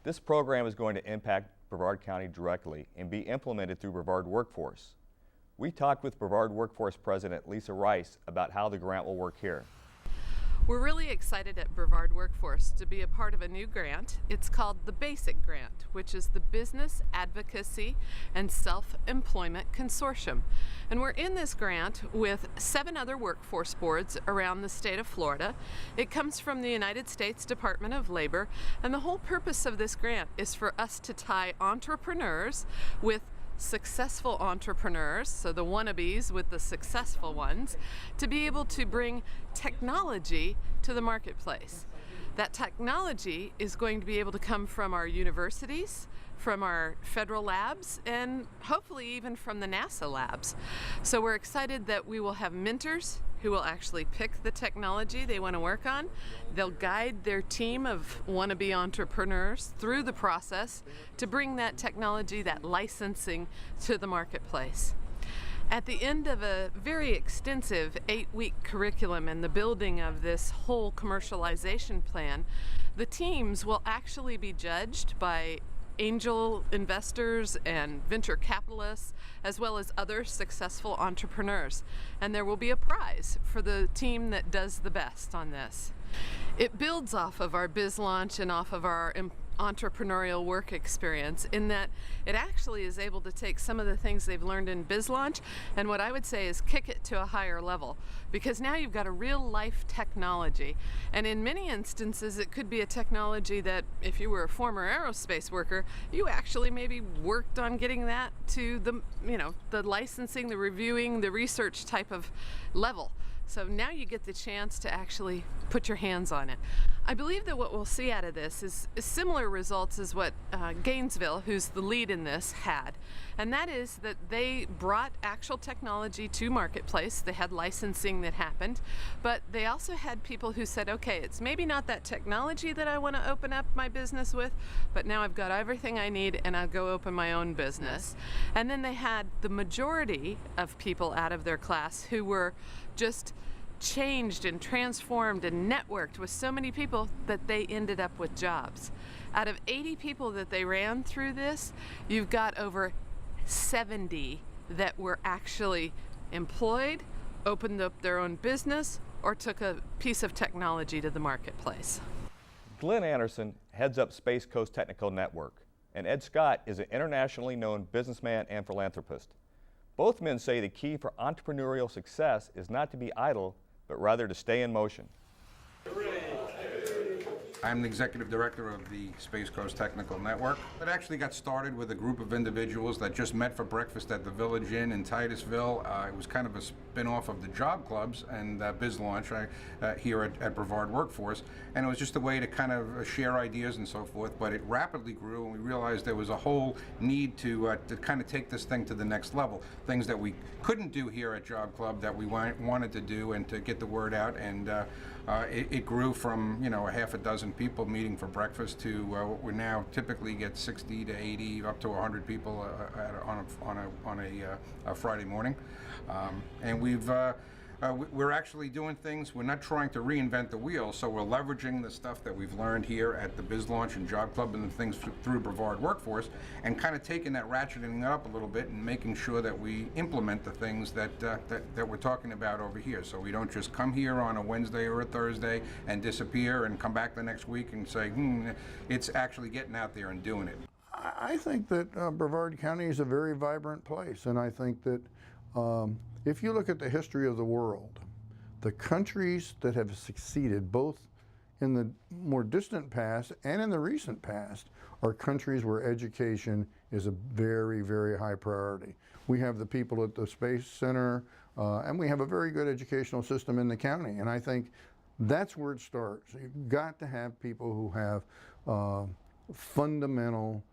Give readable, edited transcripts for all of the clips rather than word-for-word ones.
This program is going to impact Brevard County directly and be implemented through Brevard Workforce. We talked with Brevard Workforce President Lisa Rice about how the grant will work here. We're really excited at Brevard Workforce to be a part of a new grant. It's called the BASIC Grant, which is the Business Advocacy and Self-Employment Consortium. And we're in this grant with 7 other workforce boards around the state of Florida. It comes from the United States Department of Labor, and the whole purpose of this grant is for us to tie entrepreneurs with successful entrepreneurs, so the wannabes with the successful ones, to be able to bring technology to the marketplace. That technology is going to be able to come from our universities, from our federal labs, and hopefully even from the NASA labs. So we're excited that we will have mentors who will actually pick the technology they want to work on. They'll guide their team of wannabe entrepreneurs through the process to bring that technology, that licensing, to the marketplace. At the end of a very extensive 8-week curriculum and the building of this whole commercialization plan, the teams will actually be judged by angel investors and venture capitalists, as well as other successful entrepreneurs. And there will be a prize for the team that does the best on this. It builds off of our biz launch and off of our entrepreneurial work experience in that it actually is able to take some of the things they've learned in biz launch and what I would say is kick it to a higher level, because now you've got a real life technology, and in many instances it could be a technology that if you were a former aerospace worker, you actually maybe worked on getting that to the the licensing, the reviewing, the research type of level. So now you get the chance to actually put your hands on it. I believe that what we'll see out of this is similar results as what Gainesville, who's the lead in this, had. And that is that they brought actual technology to marketplace. They had licensing that happened, but they also had people who said, okay, it's maybe not that technology that I want to open up my business with, but now I've got everything I need and I'll go open my own business. And then they had the majority of people out of their class who were just changed and transformed and networked with so many people that they ended up with jobs. Out of 80 people that they ran through this, you've got over 70 that were actually employed, opened up their own business, or took a piece of technology to the marketplace. Glenn Anderson heads up Space Coast Technical Network, and Ed Scott is an internationally known businessman and philanthropist. Both men say the key for entrepreneurial success is not to be idle, but rather to stay in motion. I'm the executive director of the Space Coast Technical Network. It actually got started with a group of individuals that just met for breakfast at the Village Inn in Titusville. It was kind of a spin-off of the job clubs and Biz Launch here at Brevard Workforce. And it was just a way to kind of share ideas and so forth. But it rapidly grew, and we realized there was a whole need to kind of take this thing to the next level. Things that we couldn't do here at Job Club that we wanted to do, and to get the word out. And it grew from a half a dozen people meeting for breakfast to what we now typically get 60 to 80 up to 100 people on a Friday morning, and we're actually doing things. We're not trying to reinvent the wheel, so we're leveraging the stuff that we've learned here at the Biz Launch and Job Club and the things through Brevard Workforce, and kind of taking that, ratcheting it up a little bit, and making sure that we implement the things that we're talking about over here. So we don't just come here on a Wednesday or a Thursday and disappear and come back the next week and say, it's actually getting out there and doing it. I think that Brevard County is a very vibrant place, and I think that if you look at the history of the world, the countries that have succeeded, both in the more distant past and in the recent past, are countries where education is a very, very high priority. We have the people at the Space Center, and we have a very good educational system in the county, and I think that's where it starts. You've got to have people who have fundamental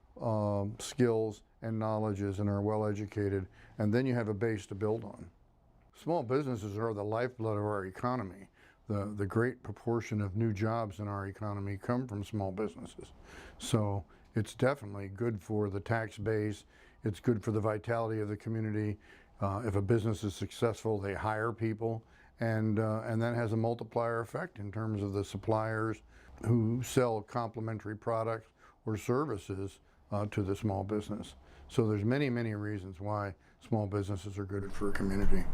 skills and knowledges and are well educated, and then you have a base to build on. Small businesses are the lifeblood of our economy. The great proportion of new jobs in our economy come from small businesses. So it's definitely good for the tax base. It's good for the vitality of the community. If a business is successful, they hire people, and that has a multiplier effect in terms of the suppliers who sell complementary products or services to the small business. So there's many, many reasons why small businesses are good for a community.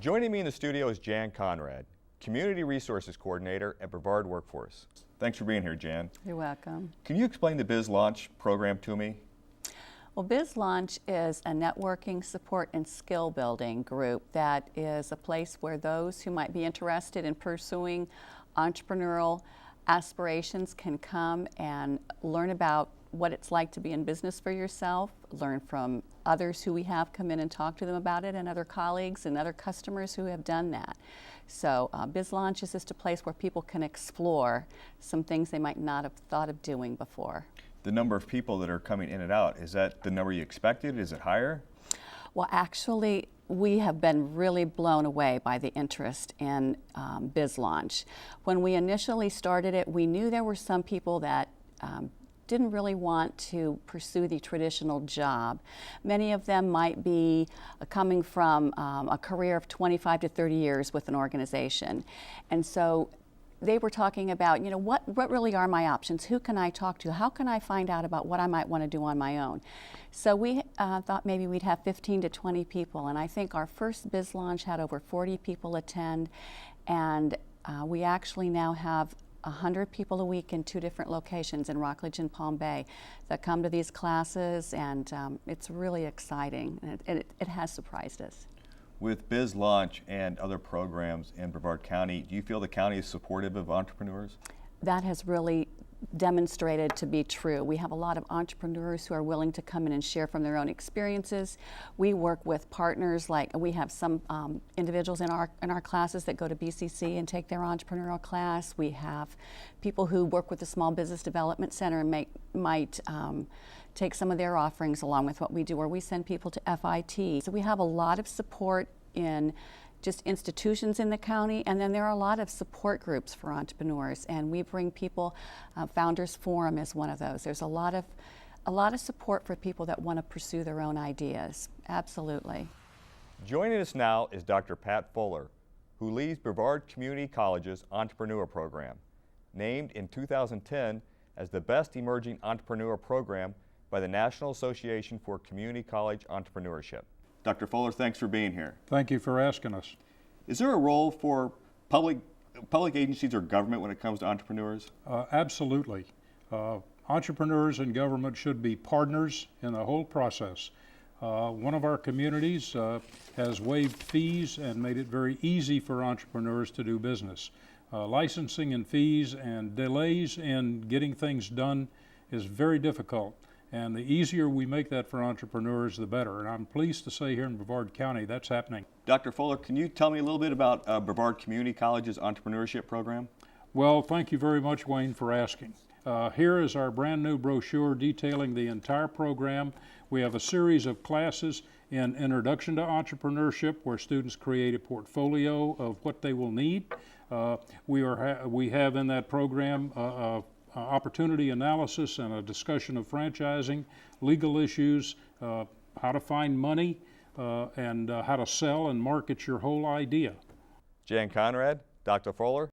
Joining me in the studio is Jan Conrad, Community Resources Coordinator at Brevard Workforce. Thanks for being here, Jan. You're welcome. Can you explain the Biz Launch program to me? Well, Biz Launch is a networking, support, and skill building group that is a place where those who might be interested in pursuing entrepreneurial aspirations can come and learn about what it's like to be in business for yourself, learn from others who we have come in and talk to them about it, and other colleagues and other customers who have done that. So Biz Launch is just a place where people can explore some things they might not have thought of doing before. The number of people that are coming in and out, is that the number you expected? Is it higher? Well, actually, we have been really blown away by the interest in Biz Launch. When we initially started it, we knew there were some people that didn't really want to pursue the traditional job. Many of them might be coming from a career of 25 to 30 years with an organization. And so they were talking about, you know, what really are my options? Who can I talk to? How can I find out about what I might want to do on my own? So we thought maybe we'd have 15 to 20 people, and I think our first Biz Launch had over 40 people attend, and we actually now have 100 people a week in 2 different locations in Rockledge and Palm Bay that come to these classes, and it's really exciting, and it has surprised us. With Biz Launch and other programs in Brevard County, do you feel the county is supportive of entrepreneurs? That has really demonstrated to be true. We have a lot of entrepreneurs who are willing to come in and share from their own experiences. We work with partners, like we have some individuals in our classes that go to BCC and take their entrepreneurial class. We have people who work with the Small Business Development Center and might take some of their offerings along with what we do, or we send people to FIT. So we have a lot of support in just institutions in the county, and then there are a lot of support groups for entrepreneurs, and we bring people. Founders Forum is one of those. There's a lot of support for people that want to pursue their own ideas. Absolutely. Joining us now is Dr. Pat Fuller, who leads Brevard Community College's Entrepreneur Program, named in 2010 as the best emerging entrepreneur program by the National Association for Community College Entrepreneurship. Dr. Fuller, thanks for being here. Thank you for asking us. Is there a role for public agencies or government when it comes to entrepreneurs? Absolutely. Entrepreneurs and government should be partners in the whole process. One of our communities has waived fees and made it very easy for entrepreneurs to do business. Licensing and fees and delays in getting things done is very difficult. And the easier we make that for entrepreneurs, the better. And I'm pleased to say here in Brevard County, that's happening. Dr. Fuller, can you tell me a little bit about Brevard Community College's Entrepreneurship Program? Well, thank you very much, Wayne, for asking. Here is our brand new brochure detailing the entire program. We have a series of classes in Introduction to Entrepreneurship, where students create a portfolio of what they will need. We have in that program opportunity analysis and a discussion of franchising, legal issues, how to find money, and how to sell and market your whole idea. Jan Conrad, Dr. Fuller,